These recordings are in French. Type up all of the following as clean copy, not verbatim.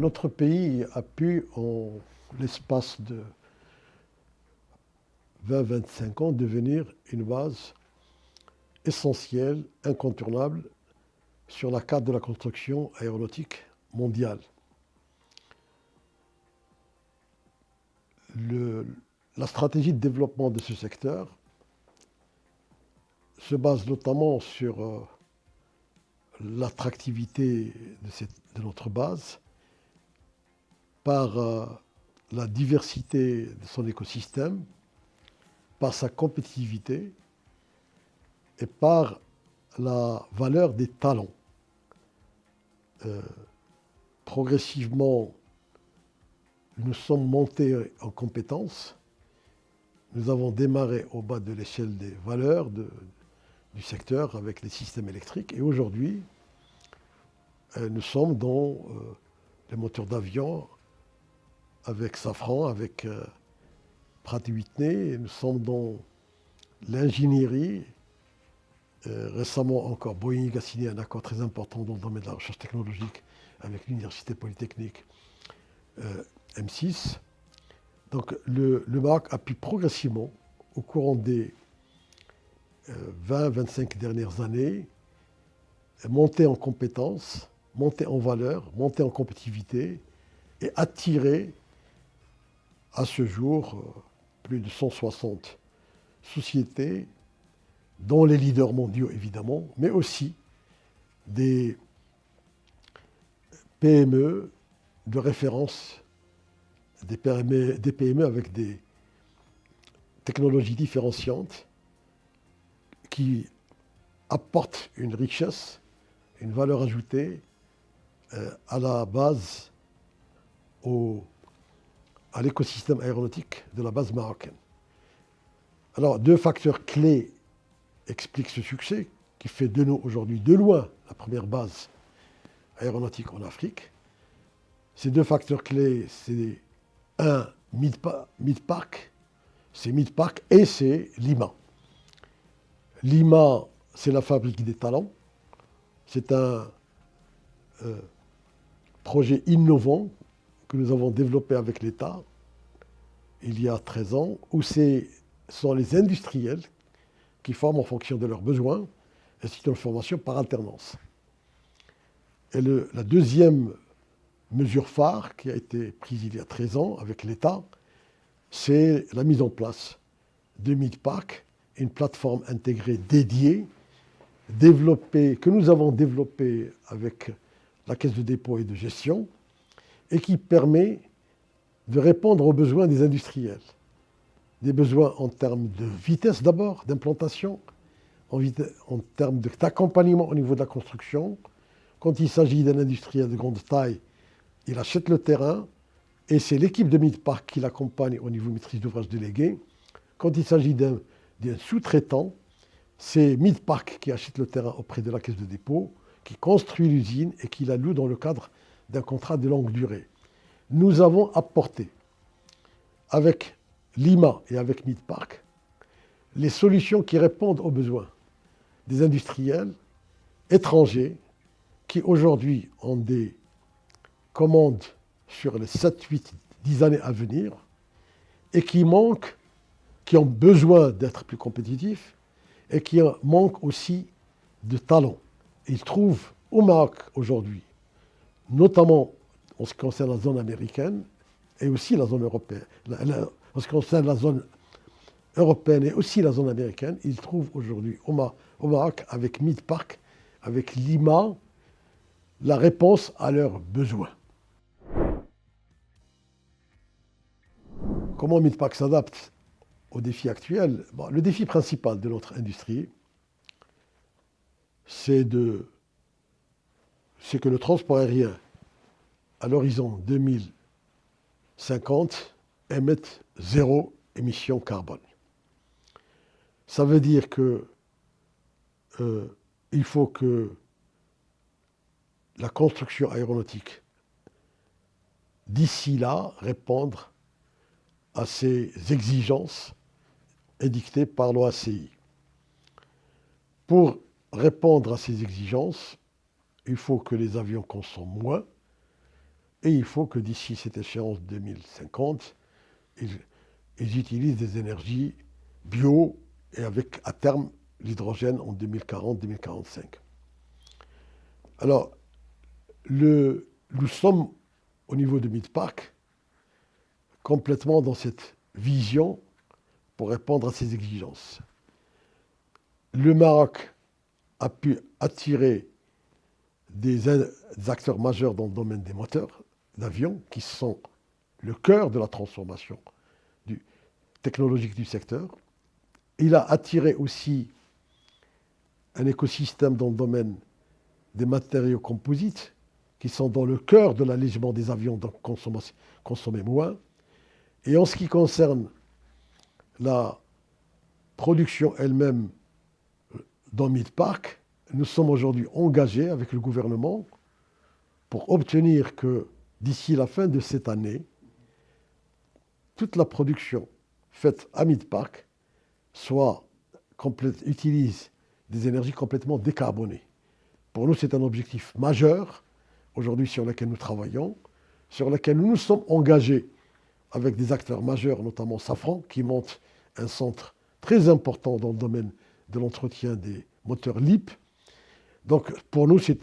notre pays a pu, en l'espace de 20-25 ans, devenir une base essentielle, incontournable, sur la carte de la construction aéronautique mondiale. La stratégie de développement de ce secteur se base notamment sur l'attractivité de notre base, par la diversité de son écosystème, par sa compétitivité et par la valeur des talents. Progressivement, nous sommes montés en compétences. Nous avons démarré au bas de l'échelle des valeurs du secteur avec les systèmes électriques. Et aujourd'hui, nous sommes dans les moteurs d'avion avec Safran, avec Pratt & Whitney. Et nous sommes dans l'ingénierie. Récemment encore, Boeing a signé un accord très important dans le domaine de la recherche technologique avec l'Université Polytechnique M6. Donc le Maroc a pu progressivement, au courant des 20-25 dernières années, monter en compétences, monter en valeur, monter en compétitivité et attirer à ce jour plus de 160 sociétés, dont les leaders mondiaux évidemment, mais aussi des PME de référence, des PME avec des technologies différenciantes qui apportent une richesse, une valeur ajoutée à la base, à l'écosystème aéronautique de la base marocaine. Alors, deux facteurs clés expliquent ce succès, qui fait de nous aujourd'hui de loin la première base aéronautique en Afrique. Ces deux facteurs clés, c'est un, Midpark, c'est Midpark et c'est Lima. Lima, c'est la fabrique des talents. C'est un projet innovant que nous avons développé avec l'État il y a 13 ans, où ce sont les industriels qui forment en fonction de leurs besoins, et c'est une formation par alternance. Et la deuxième mesure phare qui a été prise il y a 13 ans avec l'État, c'est la mise en place de Midpark, une plateforme intégrée dédiée, que nous avons développée avec la Caisse de dépôt et de gestion, et qui permet de répondre aux besoins des industriels. Des besoins en termes de vitesse d'abord, d'implantation, en termes d'accompagnement au niveau de la construction. Quand il s'agit d'un industriel de grande taille, il achète le terrain et c'est l'équipe de Midpark qui l'accompagne au niveau maîtrise d'ouvrage délégué. Quand il s'agit d'un sous-traitant, c'est Midpark qui achète le terrain auprès de la caisse de dépôt, qui construit l'usine et qui la loue dans le cadre d'un contrat de longue durée. Nous avons apporté, avec Lima et avec Midpark, les solutions qui répondent aux besoins des industriels étrangers qui aujourd'hui ont des commandes sur les 7, 8, 10 années à venir et qui ont besoin d'être plus compétitifs et qui manquent aussi de talent. Ils trouvent au Maroc aujourd'hui, notamment en ce qui concerne la zone américaine et aussi la zone européenne, en ce qui concerne la zone européenne et aussi la zone américaine, ils trouvent aujourd'hui au Maroc, avec Midpark, avec Lima, la réponse à leurs besoins. Comment Midpark s'adapte aux défis actuels? Le défi principal de notre industrie, c'est que le transport aérien, à l'horizon 2050, émette zéro émission carbone. Ça veut dire qu'il faut que la construction aéronautique, d'ici là, réponde à ces exigences édictées par l'OACI. Pour répondre à ces exigences, il faut que les avions consomment moins, Et il faut que d'ici cette échéance 2050, ils utilisent des énergies bio et avec à terme l'hydrogène en 2040-2045. Alors, nous sommes au niveau de Midpark complètement dans cette vision pour répondre à ces exigences. Le Maroc a pu attirer des acteurs majeurs dans le domaine des moteurs d'avion, qui sont le cœur de la transformation technologique du secteur. Il a attiré aussi un écosystème dans le domaine des matériaux composites, qui sont dans le cœur de l'allègement des avions, donc consommer moins. Et en ce qui concerne la production elle-même dans Midpark, nous sommes aujourd'hui engagés avec le gouvernement pour obtenir que d'ici la fin de cette année, toute la production faite à Midpark utilise des énergies complètement décarbonées. Pour nous, c'est un objectif majeur aujourd'hui sur lequel nous travaillons, sur lequel nous nous sommes engagés avec des acteurs majeurs, notamment Safran, qui monte un centre très important dans le domaine de l'entretien des moteurs LEAP. Donc pour nous, c'est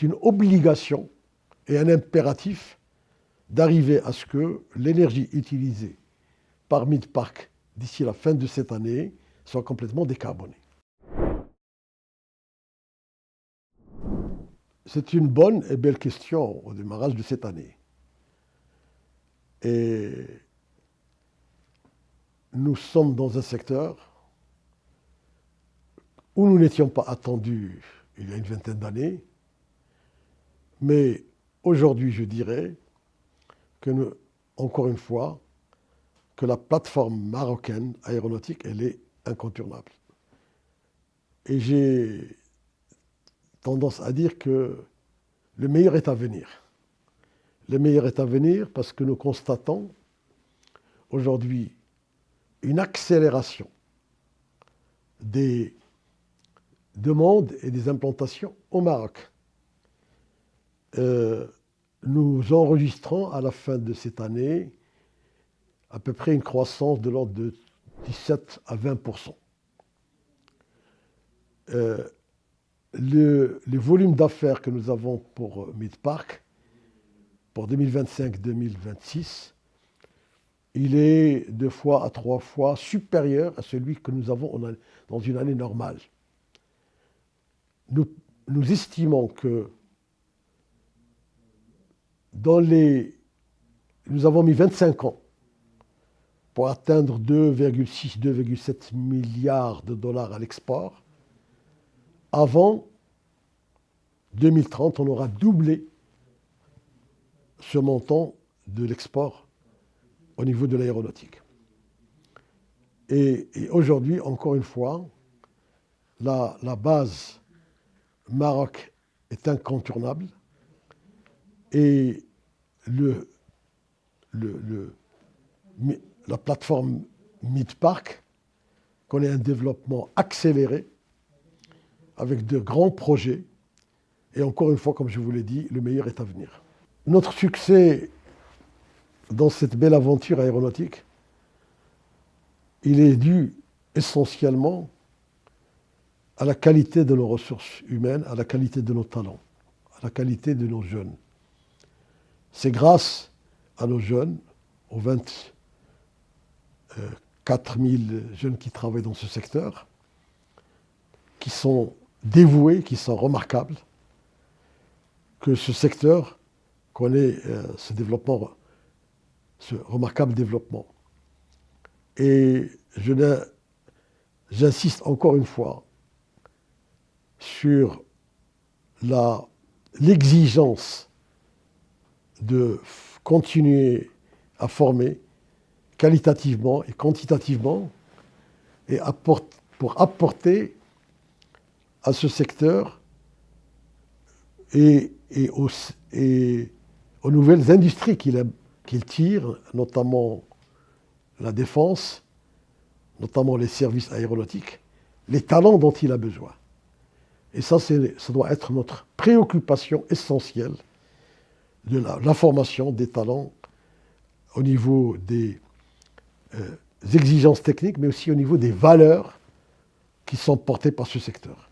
une obligation et un impératif d'arriver à ce que l'énergie utilisée par Midpark d'ici la fin de cette année soit complètement décarbonée. C'est une bonne et belle question au démarrage de cette année. Et nous sommes dans un secteur où nous n'étions pas attendus il y a une vingtaine d'années, mais aujourd'hui, je dirais que, encore une fois, que la plateforme marocaine aéronautique, elle est incontournable. Et j'ai tendance à dire que le meilleur est à venir. Le meilleur est à venir parce que nous constatons aujourd'hui une accélération des demandes et des implantations au Maroc. Nous enregistrons à la fin de cette année à peu près une croissance de l'ordre de 17 à 20%. Les volumes d'affaires que nous avons pour Midpark, pour 2025-2026, il est 2 fois à 3 fois supérieur à celui que nous avons dans une année normale. Nous estimons que nous avons mis 25 ans pour atteindre 2,6-2,7 milliards de dollars à l'export. Avant 2030, on aura doublé ce montant de l'export au niveau de l'aéronautique. Et aujourd'hui, encore une fois, la base Maroc est incontournable et la plateforme Midpark connaît un développement accéléré avec de grands projets. Et encore une fois, comme je vous l'ai dit, le meilleur est à venir. Notre succès dans cette belle aventure aéronautique, il est dû essentiellement à la qualité de nos ressources humaines, à la qualité de nos talents, à la qualité de nos jeunes. C'est grâce à nos jeunes, aux 24 000 jeunes qui travaillent dans ce secteur, qui sont dévoués, qui sont remarquables, que ce secteur connaît ce remarquable développement. Et j'insiste encore une fois sur l'exigence de continuer à former qualitativement et quantitativement et pour apporter à ce secteur et aux nouvelles industries qu'il tire, notamment la défense, notamment les services aéronautiques, les talents dont il a besoin. Et ça doit être notre préoccupation essentielle de la formation des talents au niveau des exigences techniques, mais aussi au niveau des valeurs qui sont portées par ce secteur.